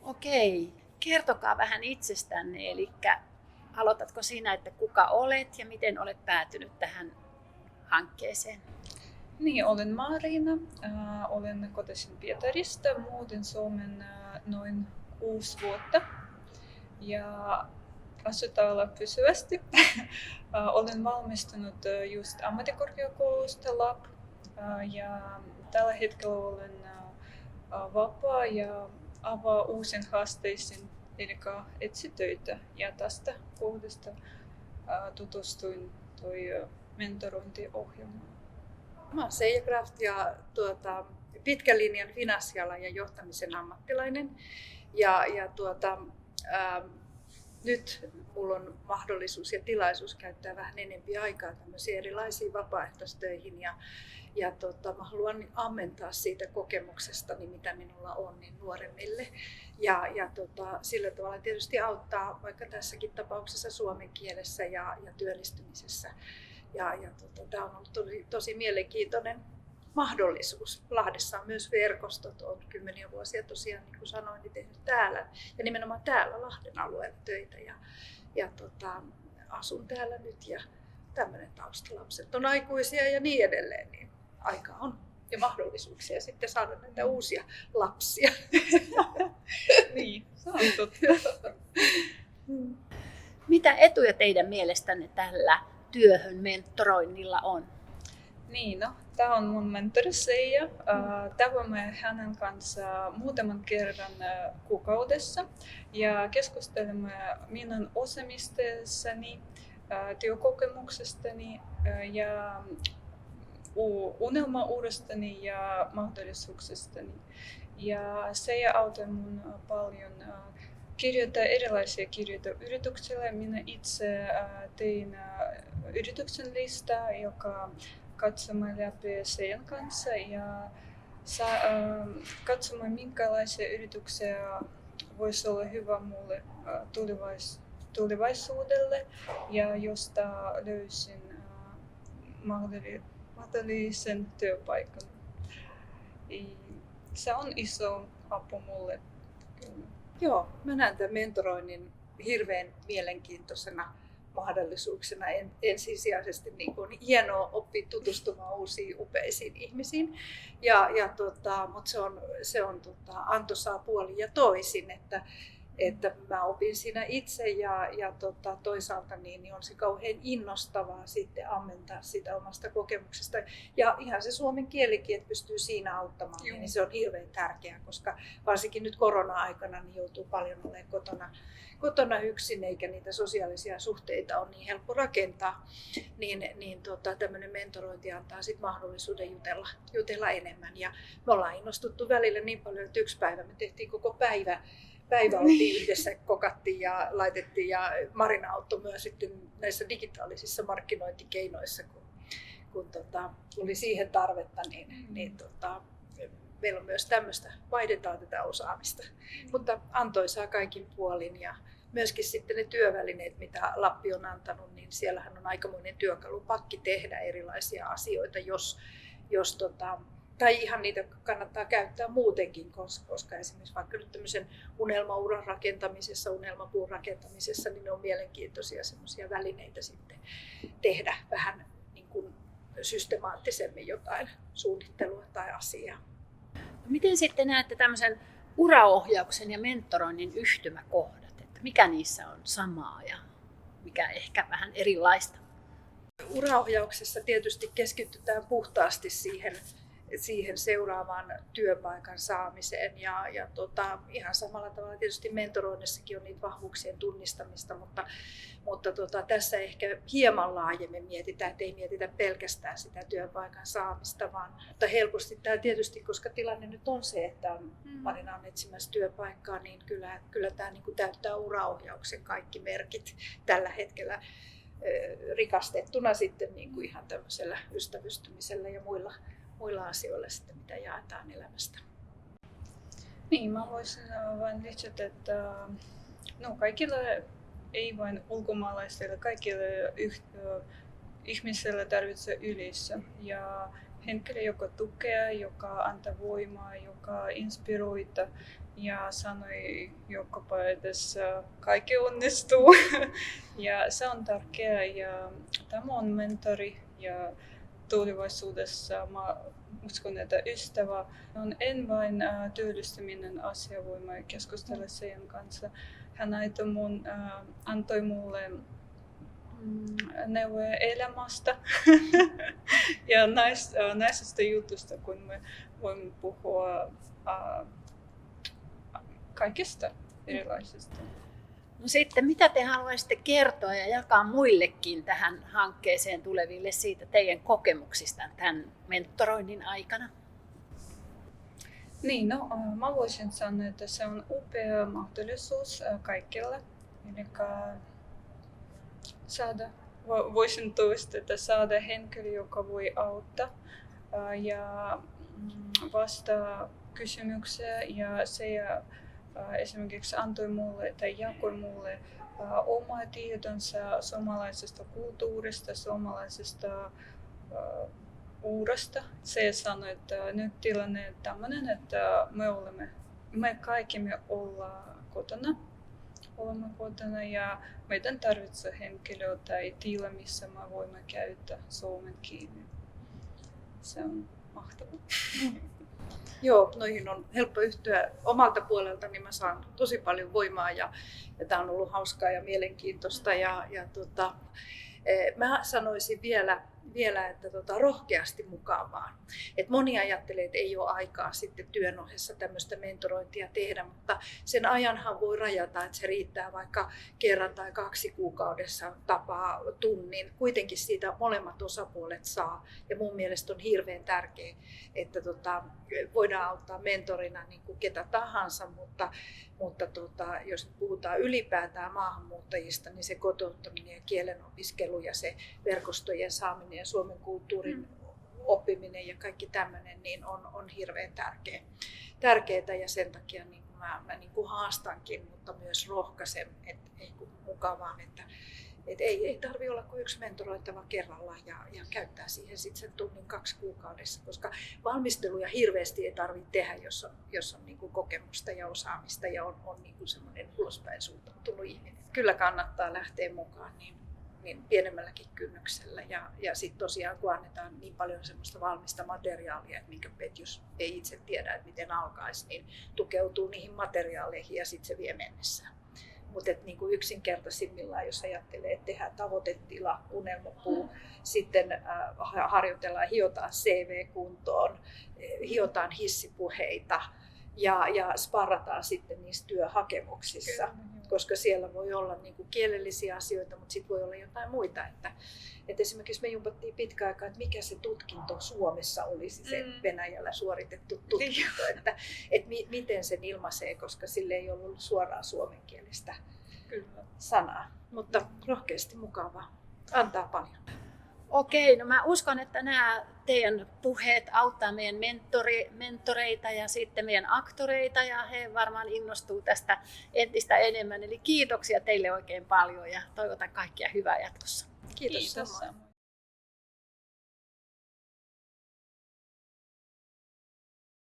Okei, kertokaa vähän itsestänne, eli aloitatko siinä, että kuka olet ja miten olet päätynyt tähän hankkeeseen? Niin, olen Marina. Olen kotoisin Pietarista. Muutin Suomen noin 6 vuotta ja asun täällä pysyvästi. Olen valmistunut just ammattikorkeakoulusta LAB ja tällä hetkellä olen vapaa ja avaa uusiin haasteisiin, eli etsi töitä. Ja tästä kohdasta tutustuin mentorointiohjelmaan. Mä oon Seija Kraft ja pitkän linjan finanssialan ja johtamisen ammattilainen. Nyt mulla on mahdollisuus ja tilaisuus käyttää vähän enemmän aikaa tämmöisiin erilaisiin vapaaehtoistöihin. Mä haluan ammentaa siitä kokemuksestani, mitä minulla on, niin nuoremmille. Sillä tavalla tietysti auttaa vaikka tässäkin tapauksessa suomen kielessä ja työllistymisessä. Tämä on ollut tosi mielenkiintoinen mahdollisuus. Lahdessa on myös verkostot, on kymmeniä vuosia tosiaan, niin kuin sanoin, niin tehnyt täällä ja nimenomaan täällä Lahden alueella töitä asun täällä nyt ja tämmöinen taustalapset on aikuisia ja niin edelleen, niin aika on ja mahdollisuuksia sitten saada näitä uusia lapsia. Niin, se on totta. Mitä etuja teidän mielestänne tällä työhön mentoroinnilla on? Niin, tämä on mun mentori Seija. Tapaamme hänen kanssa muutaman kerran kuukaudessa ja keskustelemme minun osaamistani, työkokemuksestani ja unelmauudestani ja mahdollisuuksistani. Ja Seija auttoi mun paljon kirjoittaa erilaisia kirjoita yrityksille. Minä itse tein yrityksen listaa, joka katsomme läpi Seijan kanssa ja katsomme, minkälaisia yrityksiä voisi olla hyvä mulle tulevaisuudelle ja josta löysin mahdollisen työpaikan. Se on iso apu mulle. Joo, mä näen tämän mentoroinnin hirveän mielenkiintoisena mahdollisuuksena ensisijaisesti niin kuin hienoa oppia tutustumaan uusiin upeisiin ihmisiin. Mutta se on antoisaa puoli ja toisin, että mä opin siinä itse ja toisaalta niin on se kauhean innostavaa sitten ammentaa sitä omasta kokemuksesta. Ja ihan se suomen kielikin, että pystyy siinä auttamaan, niin se on hirveän tärkeää, koska varsinkin nyt korona-aikana niin joutuu paljon olemaan kotona yksin, eikä niitä sosiaalisia suhteita ole niin helppo rakentaa, tämmöinen mentorointi antaa sit mahdollisuuden jutella enemmän. Ja me ollaan innostuttu välillä niin paljon, että yksi päivä me tehtiin koko päivä oltiin yhdessä, kokattiin ja laitettiin ja Marina auttoi myös sitten näissä digitaalisissa markkinointikeinoissa, kun oli siihen tarvetta, meillä on myös tämmöistä, vaihdetaan tätä osaamista, mutta antoisaa kaikin puolin ja myöskin sitten ne työvälineet, mitä Lappi on antanut, niin siellähän on aikamoinen työkalupakki tehdä erilaisia asioita, tai ihan niitä kannattaa käyttää muutenkin, koska esimerkiksi vaikka nyt tämmöisen unelmauran rakentamisessa, unelmapuun rakentamisessa, niin ne on mielenkiintoisia semmoisia välineitä sitten tehdä vähän niin kuin systemaattisemmin jotain suunnittelua tai asiaa. Miten sitten näette tämmöisen uraohjauksen ja mentoroinnin yhtymäkohdat, että mikä niissä on samaa ja mikä ehkä vähän erilaista? Uraohjauksessa tietysti keskitytään puhtaasti siihen seuraavaan työpaikan saamiseen ja ihan samalla tavalla tietysti mentoroinnissakin on niitä vahvuuksien tunnistamista, mutta tässä ehkä hieman laajemmin mietitään, että ei mietitä pelkästään sitä työpaikan saamista, mutta helposti tämä tietysti, koska tilanne nyt on se, että Marina on etsimässä työpaikkaa, niin kyllä tämä niin kuin täyttää uraohjauksen kaikki merkit tällä hetkellä rikastettuna sitten niin kuin ihan tämmöisellä ystävystymisellä ja muilla asioilla sitten, mitä jaetaan elämästä. Niin, mä voisin vain lisätä, että kaikille, ei vain ulkomaalaisille, kaikille ihmisille tarvitsee yleisö. Ja henkilö, joka tukee, joka antaa voimaa, joka inspiroita ja sanoi joka päivässä kaikki onnistuu. Ja se on tärkeää ja tämä on mentori ja tulevaisuudessa mä uskon, että ystävä on en vain työllistyminen asia, voimme keskustella sen kanssa. Hän antoi mulle neuvoja elämästä ja näistä jutusta, kun me voimme puhua kaikista erilaisista. No sitten, mitä te haluaisitte kertoa ja jakaa muillekin tähän hankkeeseen tuleville siitä teidän kokemuksista tämän mentoroinnin aikana? Niin, mä voisin sanoa, että se on upea mahdollisuus kaikille. Eli voisin toistaa, että saada henkilö, joka voi auttaa ja vastaa kysymyksiä ja se esimerkiksi antoi mulle tai jakoi mulle omaa tietonsa suomalaisesta kulttuurista, suomalaisesta uudesta. Se sanoi, että nyt tilanne on tämmöinen, että me kaikki ollaan kotona ja meidän tarvitsee henkilöä tai tila, missä me voimme käyttää suomen kiinni. Se on mahtavaa. Joo, noihin on helppo yhtyä omalta puolelta, niin mä saan tosi paljon voimaa ja tämä on ollut hauskaa ja mielenkiintoista. Mä sanoisin vielä että rohkeasti mukaan vaan. Et moni ajattelee, että ei ole aikaa sitten työn ohessa tämmöistä mentorointia tehdä, mutta sen ajanhan voi rajata, että se riittää vaikka kerran tai 2 kuukaudessa tapaa tunnin. Kuitenkin siitä molemmat osapuolet saa ja mun mielestä on hirveän tärkeää, että voidaan auttaa mentorina niin kuin ketä tahansa, mutta jos puhutaan ylipäätään maahanmuuttajista, niin se kotouttaminen ja kielen opiskelu ja se verkostojen saaminen ja Suomen kulttuurin oppiminen ja kaikki tämmöinen niin on hirveän tärkeää ja sen takia niin kuin mä niin kuin haastankin, mutta myös rohkaisen mukavaan, että ei tarvitse olla kuin yksi mentoroitava kerrallaan ja käyttää siihen sitten sen tunnin 2 kuukaudessa, koska valmisteluja hirveästi ei tarvitse tehdä, jos on niin kuin kokemusta ja osaamista ja on niin kuin semmoinen ulospäin suuntautunut ihminen. Kyllä kannattaa lähteä mukaan niin pienemmälläkin kynnyksellä ja sitten tosiaan kun annetaan niin paljon semmoista valmista materiaalia, että minkä jos ei itse tiedä, että miten alkaisi, niin tukeutuu niihin materiaaleihin ja sitten se vie mennessään. Mutta niin yksinkertaisimmillaan, jos ajattelee, että tehdään tavoitetila, unelmapuu, sitten harjoitellaan, hiotaan CV-kuntoon, hiotaan hissipuheita ja sparrataan sitten niissä työhakemuksissa. Koska siellä voi olla niin kuin kielellisiä asioita, mutta sitten voi olla jotain muita. Että esimerkiksi me jumpattiin pitkä aikaa, että mikä se tutkinto Suomessa olisi, se Venäjällä suoritettu tutkinto, että miten sen ilmaisee, koska sille ei ollut suoraan suomenkielistä sanaa. Mutta rohkeasti mukavaa, antaa paljon. Okei, no mä uskon, että nämä teidän puheet auttaa meidän mentoreita ja sitten meidän aktoreita ja he varmaan innostuu tästä entistä enemmän. Eli kiitoksia teille oikein paljon ja toivotan kaikkia hyvää jatkossa. Kiitos.